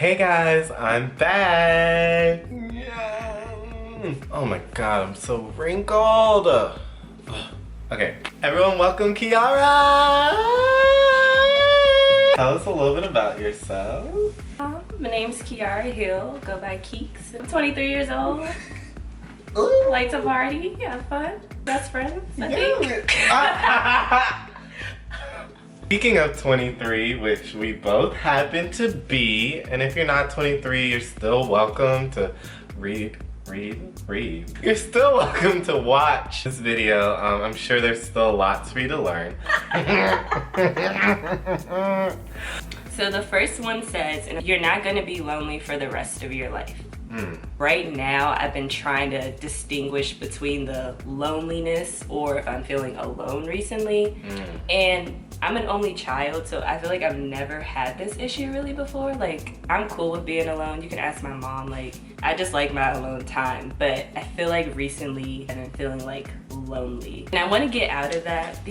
Hey guys, I'm back! Oh my god, I'm so wrinkled! Okay, everyone welcome Kiara! Tell us a little bit about yourself. My name's Kiara Hill, go by Keeks. I'm 23 years old. Ooh. Like to party, have fun, best friends, I think. Speaking of 23, which we both happen to be, and if you're not 23, you're still welcome to read. You're still welcome to watch this video. I'm sure there's still lots for you to learn. So the first one says, you're not gonna be lonely for the rest of your life. Right now, I've been trying to distinguish between the loneliness or if I'm feeling alone recently. And I'm an only child, so I feel like I've never had this issue really before. Like, I'm cool with being alone. You can ask my mom, like, I just like my alone time. But I feel like recently I've been feeling like lonely. And I want to get out of that. I'm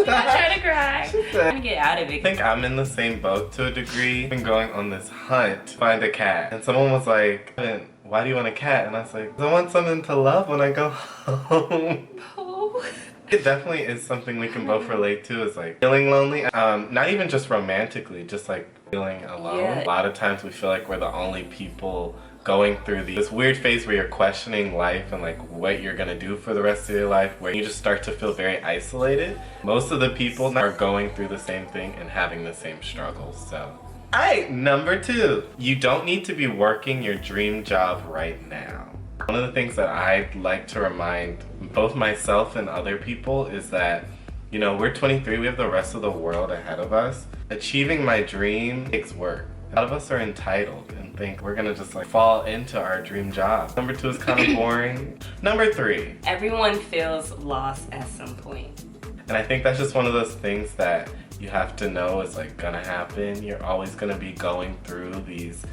not trying to cry. I'm trying to get out of it. I think I'm in the same boat to a degree. I've been going on this hunt to find a cat. And someone was like, why do you want a cat? And I was like, I want something to love when I go home. Oh. It definitely is something we can both relate to, is like feeling lonely. Not even just romantically, just like feeling alone. Yeah. A lot of times we feel like we're the only people going through this weird phase where you're questioning life and like what you're gonna do for the rest of your life, where you just start to feel very isolated. Most of the people are going through the same thing and having the same struggles, so. Alright, number 2. You don't need to be working your dream job right now. One of the things that I like to remind both myself and other people is that, you know, we're 23, we have the rest of the world ahead of us. Achieving my dream takes work. A lot of us are entitled and think we're gonna just like fall into our dream job. Number 2 is kind of boring. Number 3. Everyone feels lost at some point. And I think that's just one of those things that you have to know is like gonna happen. You're always gonna be going through these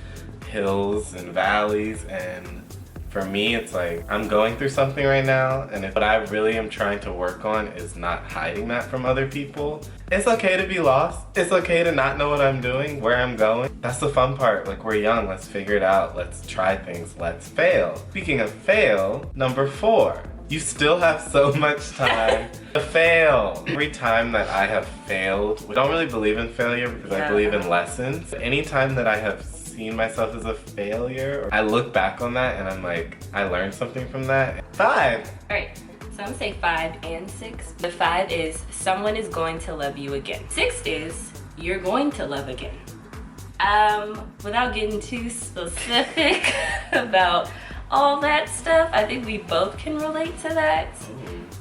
hills and valleys, and for me, it's like, I'm going through something right now, and what I really am trying to work on is not hiding that from other people. It's okay to be lost. It's okay to not know what I'm doing, where I'm going. That's the fun part. Like, we're young, let's figure it out. Let's try things, let's fail. Speaking of fail, number 4. You still have so much time to fail. Every time that I have failed, we don't really believe in failure because I believe in lessons. Anytime that I have seen myself as a failure, I look back on that and I'm like, I learned something from that. 5. Alright, so I'm gonna say 5 and 6. The 5 is someone is going to love you again. 6 is you're going to love again. Without getting too specific about all that stuff, I think we both can relate to that.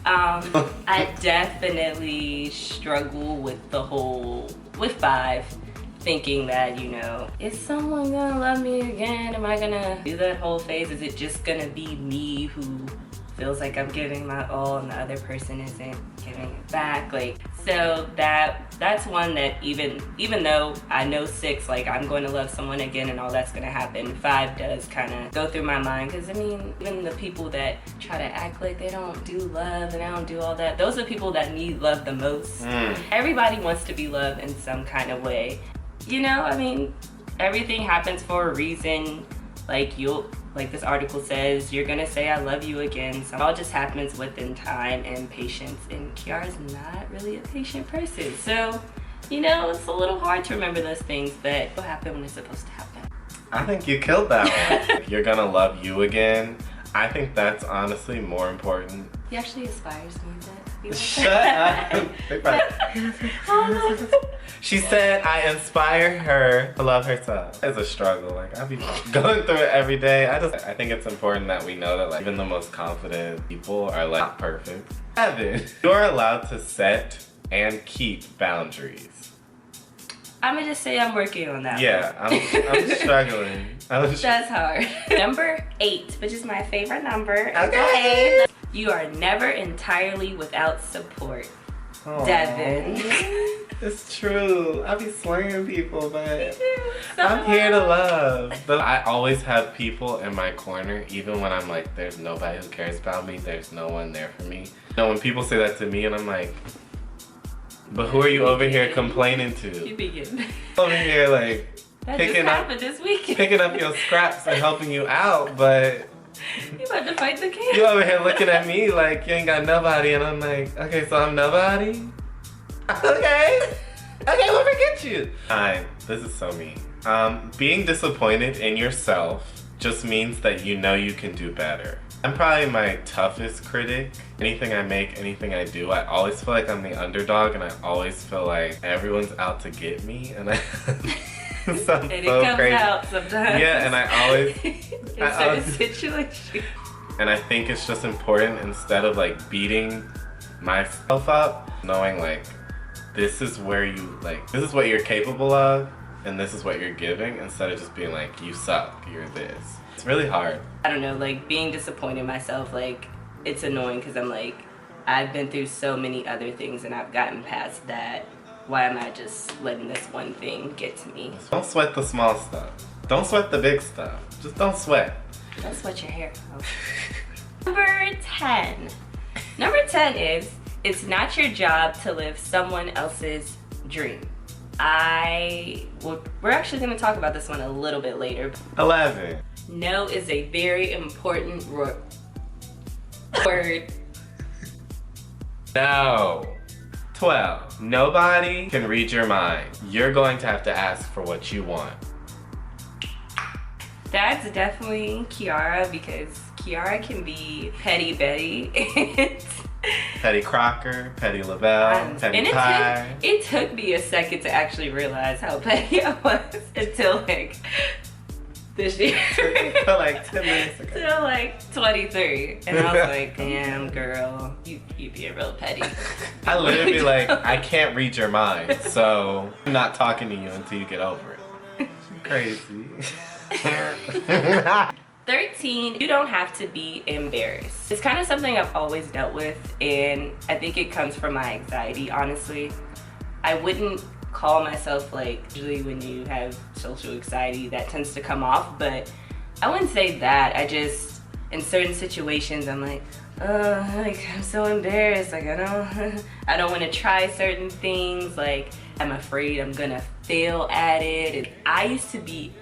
I definitely struggle with with 5. Thinking that, you know, is someone gonna love me again? Am I gonna do that whole phase? Is it just gonna be me who feels like I'm giving my all and the other person isn't giving it back? Like, so that's one that even though I know 6, like, I'm going to love someone again and all that's gonna happen, 5 does kind of go through my mind, because I mean, even the people that try to act like they don't do love and they don't do all that, those are people that need love the most. Everybody wants to be loved in some kind of way. You know, I mean, everything happens for a reason. Like this article says, you're gonna say I love you again. So it all just happens within time and patience. And Kiara's not really a patient person. So, you know, it's a little hard to remember those things, but it'll happen when it's supposed to happen. I think you killed that one. You're gonna love you again. I think that's honestly more important. He actually inspires me to be like Shut up. She said I inspire her to love herself. It's a struggle. Like, I be going through it every day. I think it's important that we know that, like, even the most confident people are like not perfect. 7. You're allowed to set and keep boundaries. I'm gonna just say I'm working on that. Yeah, I'm struggling. That's hard. Number 8, which is my favorite number. Okay. You are never entirely without support. Aww. Devin. It's true. I be slanging people, but I'm here to love. But I always have people in my corner, even when I'm like, there's nobody who cares about me. There's no one there for me. You know, when people say that to me and I'm like, but who are you over here complaining to? You begin. Over here like, That just happened this weekend. Picking up your scraps and helping you out, but you about to fight the cat. You over here looking at me like you ain't got nobody, and I'm like, okay, so I'm nobody? Okay, we'll forget you. Fine, this is so mean. Being disappointed in yourself just means that you know you can do better. I'm probably my toughest critic. Anything I make, anything I do, I always feel like I'm the underdog, and I always feel like everyone's out to get me, and I sounds and so it comes crazy. out sometimes. Yeah, and I always in certain situations. And I think it's just important, instead of like beating myself up, knowing like this is where you this is what you're capable of, and this is what you're giving, instead of just being like, you suck, you're this. It's really hard. I don't know, like being disappointed in myself, like it's annoying because I'm like, I've been through so many other things and I've gotten past that. Why am I just letting this one thing get to me? Don't sweat the small stuff. Don't sweat the big stuff. Just don't sweat. Don't sweat your hair. Number 10. Number 10 is, it's not your job to live someone else's dream. We're actually going to talk about this one a little bit later. 11. No is a very important word. No. 12. Nobody can read your mind. You're going to have to ask for what you want. That's definitely Kiara, because Kiara can be petty Betty. Petty Crocker, Petty LaBelle, Petty Pie. It took me a second to actually realize how petty I was until like this year. For like 10 minutes ago. Till like 23. And I was like, damn girl, you being real petty. I literally be like, I can't read your mind, so I'm not talking to you until you get over it. Crazy. 13, you don't have to be embarrassed. It's kind of something I've always dealt with, and I think it comes from my anxiety, honestly. I wouldn't call myself like, usually when you have social anxiety, that tends to come off, but I wouldn't say that. I just, in certain situations, I'm like, like I'm so embarrassed. Like I don't want to try certain things. Like I'm afraid I'm gonna fail at it. And I used to be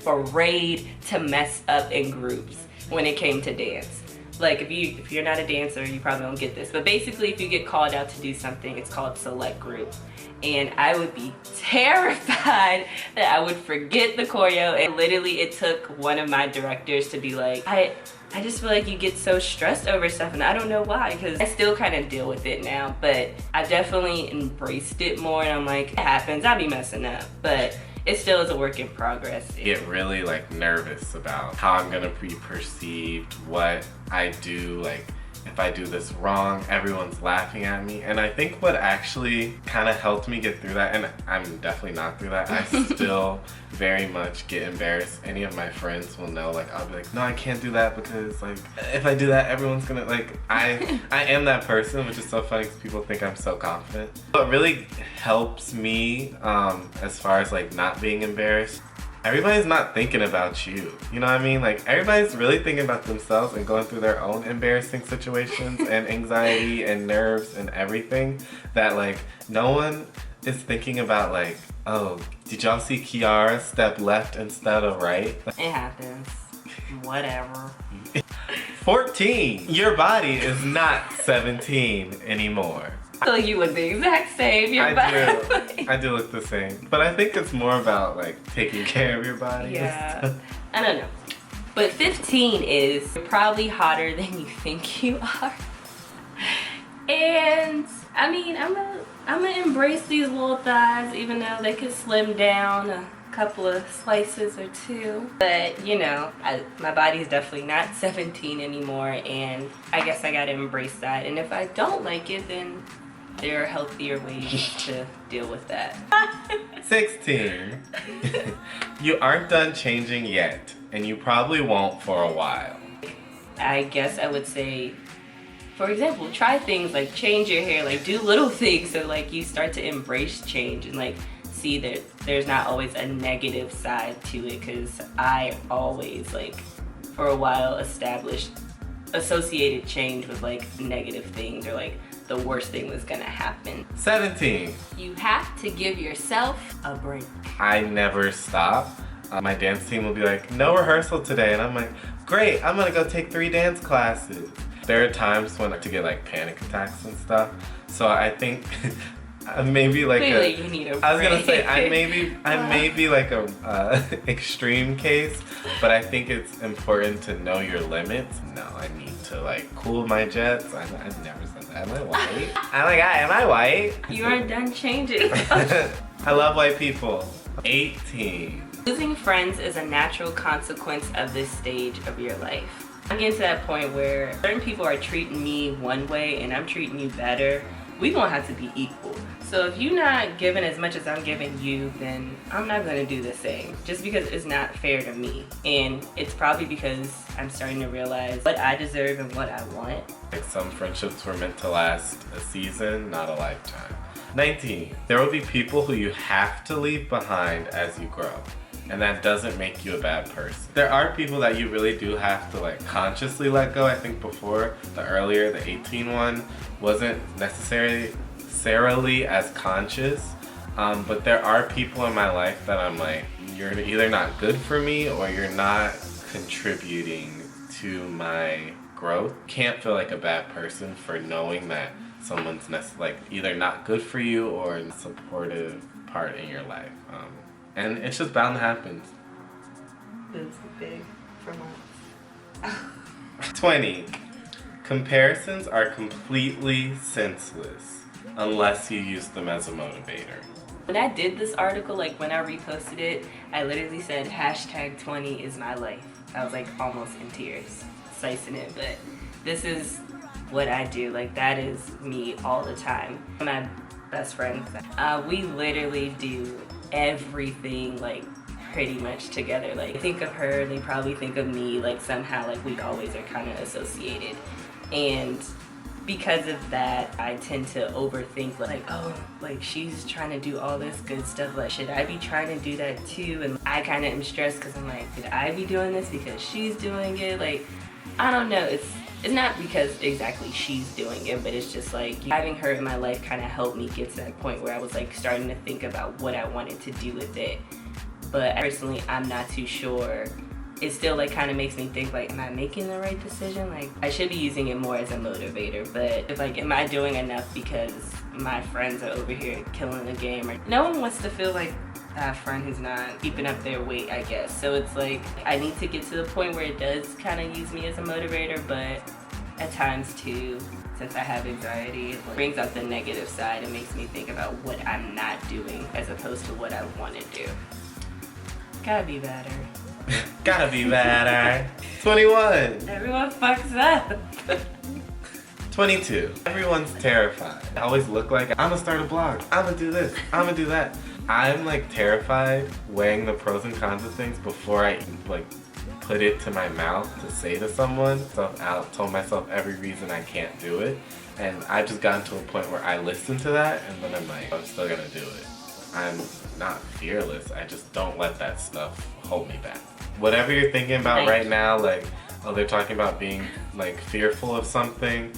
afraid to mess up in groups when it came to dance. Like if you're not a dancer, you probably don't get this, but basically if you get called out to do something, it's called select group. And I would be terrified that I would forget the choreo. And literally it took one of my directors to be like, I just feel like you get so stressed over stuff, and I don't know why, because I still kind of deal with it now, but I definitely embraced it more, and I'm like, it happens, I'll be messing up, but it still is a work in progress. I get really like nervous about how I'm gonna be perceived, what I do, like if I do this wrong, everyone's laughing at me. And I think what actually kind of helped me get through that, and I'm definitely not through that, I still very much get embarrassed. Any of my friends will know, like I'll be like, no, I can't do that because like if I do that, everyone's gonna like, I am that person, which is so funny because people think I'm so confident. What really helps me as far as like not being embarrassed, everybody's not thinking about you. You know what I mean? Like everybody's really thinking about themselves and going through their own embarrassing situations and anxiety and nerves and everything, that like no one is thinking about like, oh, did y'all see Kiara step left instead of right? It happens. Whatever. 14. Your body is not 17 anymore. I feel like you look the exact same. I do look the same. But I think it's more about like taking care of your body. Yeah. I don't know. But 15 is, you're probably hotter than you think you are. And I mean, I'm gonna embrace these little thighs, even though they could slim down a couple of slices or two. But you know, my body's definitely not 17 anymore, and I guess I gotta embrace that. And if I don't like it, then there are healthier ways to deal with that. 16. You aren't done changing yet, and you probably won't for a while. I guess I would say, for example, try things like change your hair, like do little things so like you start to embrace change and like see that there's not always a negative side to it, because I always like for a while associated change with like negative things, or like the worst thing was gonna happen. 17. You have to give yourself a break. I never stop. My dance team will be like, no rehearsal today. And I'm like, great, I'm gonna go take 3 dance classes. There are times when I have to get like panic attacks and stuff. So I think maybe like Clearly you need a break. I was gonna say I may be like a extreme case, but I think it's important to know your limits. No, I need to like cool my jets. I've never said that. Am I white? I'm like, am I white? You aren't done changing. I love white people. 18. Losing friends is a natural consequence of this stage of your life. I'm getting to that point where certain people are treating me one way and I'm treating you better. We gonna have to be equal. So if you're not giving as much as I'm giving you, then I'm not gonna do the same. Just because it's not fair to me. And it's probably because I'm starting to realize what I deserve and what I want. Like some friendships were meant to last a season, not a lifetime. 19. There will be people who you have to leave behind as you grow. And that doesn't make you a bad person. There are people that you really do have to like consciously let go. I think before, the 18 one wasn't necessarily as conscious. But there are people in my life that I'm like, you're either not good for me or you're not contributing to my growth. Can't feel like a bad person for knowing that someone's like either not good for you or a supportive part in your life. And it's just bound to happen. It's big for months. 20. Comparisons are completely senseless unless you use them as a motivator. When I did this article, like when I reposted it, I literally said hashtag 20 is my life. I was like almost in tears, slicing it, but this is what I do. Like that is me all the time. My best friend, we literally do everything like pretty much together. Like think of her, they probably think of me, like somehow like we always are kind of associated. And because of that, I tend to overthink like, oh, like she's trying to do all this good stuff, like should I be trying to do that too? And I kind of am stressed because I'm like, should I be doing this because she's doing it? Like I don't know, it's not because exactly she's doing it, but it's just like having her in my life kind of helped me get to that point where I was like starting to think about what I wanted to do with it. But personally, I'm not too sure. It still like kind of makes me think like, am I making the right decision? Like I should be using it more as a motivator, but if like, am I doing enough because my friends are over here killing the game? Or no one wants to feel like a friend who's not keeping up their weight, I guess. So it's like, I need to get to the point where it does kind of use me as a motivator, but at times too, since I have anxiety, it brings out the negative side and makes me think about what I'm not doing as opposed to what I want to do. Gotta be better. Gotta be better. 21. Everyone fucks up. 22. Everyone's terrified. I always look like, I'm gonna start a blog. I'm gonna do this. I'm gonna do that. I'm like terrified weighing the pros and cons of things before I like put it to my mouth to say to someone. So I told myself every reason I can't do it. And I've just gotten to a point where I listen to that and then I'm like, I'm still gonna do it. I'm not fearless. I just don't let that stuff hold me back. Whatever you're thinking about right now, like, oh, they're talking about being like fearful of something.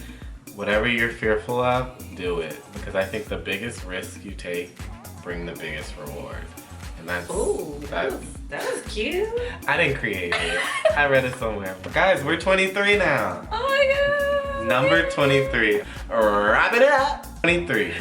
Whatever you're fearful of, do it. Because I think the biggest risk you take bring the biggest reward. And that's... Ooh, that was cute. I didn't create it. I read it somewhere. But guys, we're 23 now. Oh my god. Number 23. Wrap it up. 23.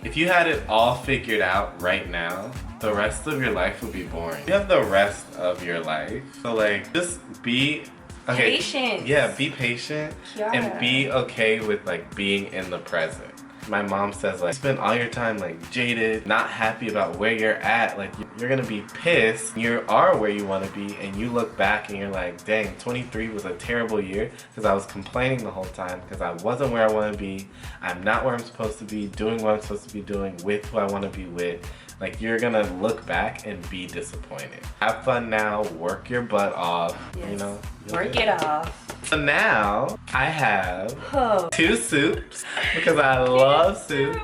If you had it all figured out right now, the rest of your life would be boring. You have the rest of your life. So like, just be... Okay, patient. Yeah, be patient. Kiara. And be okay with like being in the present. My mom says like, spend all your time like jaded, not happy about where you're at. Like you're gonna be pissed. You are where you wanna be and you look back and you're like, dang, 23 was a terrible year because I was complaining the whole time because I wasn't where I wanna be. I'm not where I'm supposed to be, doing what I'm supposed to be doing, with who I wanna be with. Like you're gonna look back and be disappointed. Have fun now, work your butt off, yes. You know. Work it off. So now I have 2 soups because I love soup.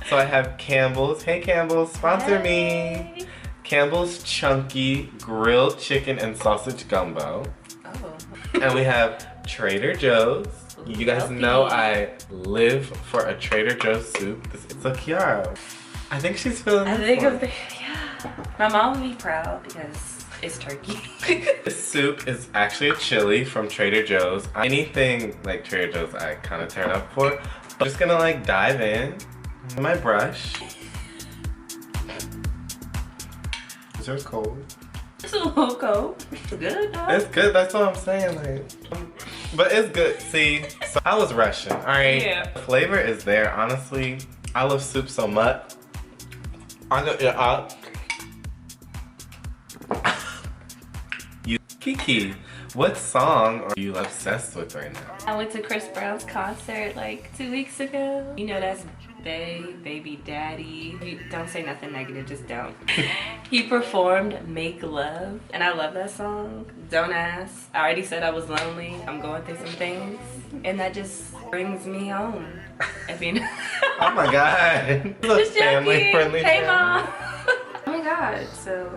So I have Campbell's. Hey Campbell's, sponsor me. Campbell's Chunky Grilled Chicken and Sausage Gumbo. Oh. And we have Trader Joe's You guys know I live for a Trader Joe's soup. It's a Kiara. I think she's feeling yeah. My mom would be proud because it's turkey. This soup is actually a chili from Trader Joe's. Anything like Trader Joe's I kind of turn up for. But I'm just gonna like dive in with my brush. Is yours cold? It's a little cold. It's good though. It's good, that's what I'm saying. Like, but it's good. See, so I was rushing, all right? Yeah. The flavor is there, honestly. I love soup so much. I know, you Kiki, what song are you obsessed with right now? I went to Chris Brown's concert like 2 weeks ago. You know that's Baby Daddy. You don't say nothing negative, just don't. He performed Make Love, and I love that song. Don't ask. I already said I was lonely. I'm going through some things, and that just brings me home. If you know. Oh my God. It's a family friendly. Hey mom. Oh my God. So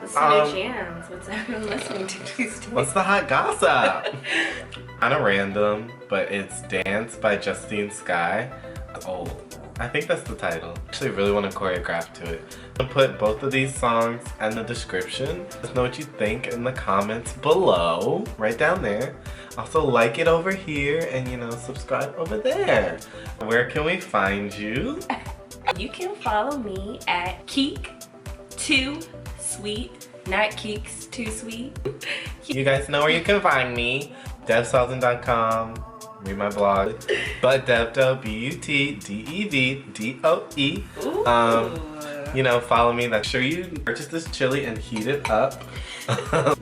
listen to jams. What's everyone listening to these days? What's the hot gossip? Kind of random, but it's Dance by Justine Skye. Old. I think that's the title. I actually really want to choreograph to it. I'm gonna put both of these songs in the description. Let us know what you think in the comments below, right down there. Also like it over here and you know, subscribe over there. Where can we find you? You can follow me at Keek2Sweet, not Keeks Too Sweet. You guys know where you can find me. DevSalton.com. Read my blog. ButDevDo, BUTDEVDOE. You know, follow me. Make sure you purchase this chili and heat it up. Bye.